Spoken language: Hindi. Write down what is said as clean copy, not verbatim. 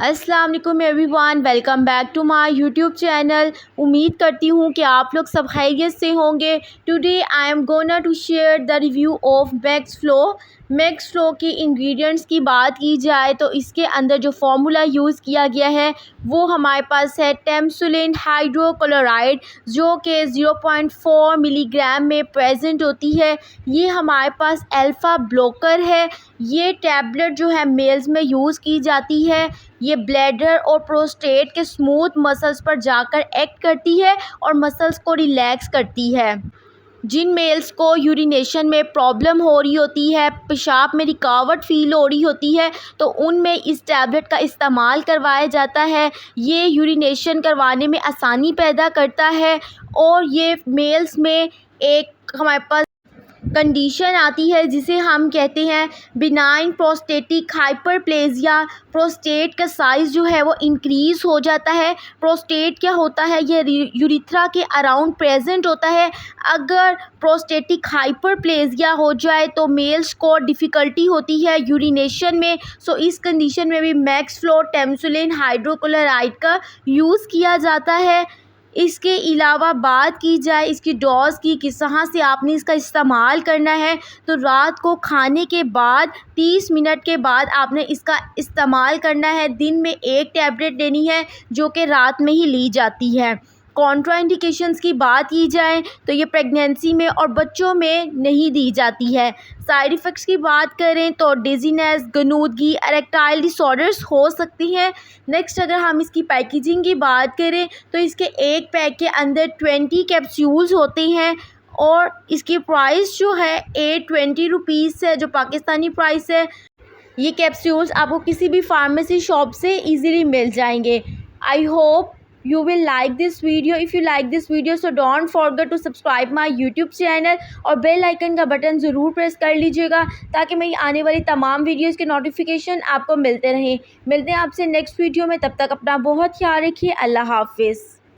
अस्सलाम वालेकुम everyone, welcome back to my YouTube channel. उम्मीद करती हूँ कि आप लोग सब खैरियत से होंगे। Today I am gonna to share the review of Max Flow के इंग्रेडिएंट्स की बात की जाए तो इसके अंदर जो फार्मूला यूज़ किया गया है वो हमारे पास है टेम्सुलिन हाइड्रोक्लोराइड, जो कि 0.4 मिलीग्राम में प्रेजेंट होती है। ये हमारे पास अल्फ़ा ब्लॉकर है। ये टैबलेट जो है मेल्स में यूज़ की जाती है। ये ब्लैडर और प्रोस्टेट के स्मूथ मसल्स पर जाकर एक्ट करती है और मसल्स को रिलैक्स करती है। जिन मेल्स को यूरिनेशन में प्रॉब्लम हो रही होती है, पेशाब में रुकावट फील हो रही होती है, तो उनमें इस टैबलेट का इस्तेमाल करवाया जाता है। ये यूरिनेशन करवाने में आसानी पैदा करता है और ये मेल्स में एक हमारे पास कंडीशन आती है जिसे हम कहते हैं बिनाइन प्रोस्टेटिक हाइपरप्लेजिया। प्रोस्टेट का साइज़ जो है वो इंक्रीज़ हो जाता है। प्रोस्टेट क्या होता है, ये यूरिथ्रा के अराउंड प्रेजेंट होता है। अगर प्रोस्टेटिक हाइपरप्लेजिया हो जाए तो मेल्स को डिफ़िकल्टी होती है यूरिनेशन में। सो इस कंडीशन में भी मैक्स फ्लो टेम्सुलिन हाइड्रोक्लोराइड का यूज़ किया जाता है। इसके अलावा बात की जाए इसकी डोज़ की, किस तरह से आपने इसका इस्तेमाल करना है, तो रात को खाने के बाद 30 मिनट के बाद आपने इसका इस्तेमाल करना है। दिन में एक टैबलेट लेनी है जो कि रात में ही ली जाती है। कॉन्ट्राइंडिकेशंस की बात की जाए तो ये प्रेगनेंसी में और बच्चों में नहीं दी जाती है। साइड इफ़ेक्ट्स की बात करें तो डिजीनेस, गनूदगी, इरेक्टाइल डिसऑर्डर्स हो सकती हैं। नेक्स्ट अगर हम इसकी पैकेजिंग की बात करें तो इसके एक पैक के अंदर 20 कैप्सूल्स होते हैं और इसकी प्राइस जो है 820 रुपीज़ है, जो पाकिस्तानी प्राइस है। ये कैप्सूल्स आपको किसी भी फार्मेसी शॉप से इजीली मिल जाएंगे। I hope you will like this video. If you like this video so don't forget to subscribe my YouTube channel और बेल आइकन का बटन ज़रूर प्रेस कर लीजिएगा ताकि मेरी आने वाली तमाम वीडियोस के नोटिफिकेशन आपको मिलते रहें। मिलते हैं आपसे नेक्स्ट वीडियो में, तब तक अपना बहुत ख्याल रखिए। अल्लाह हाफिज़।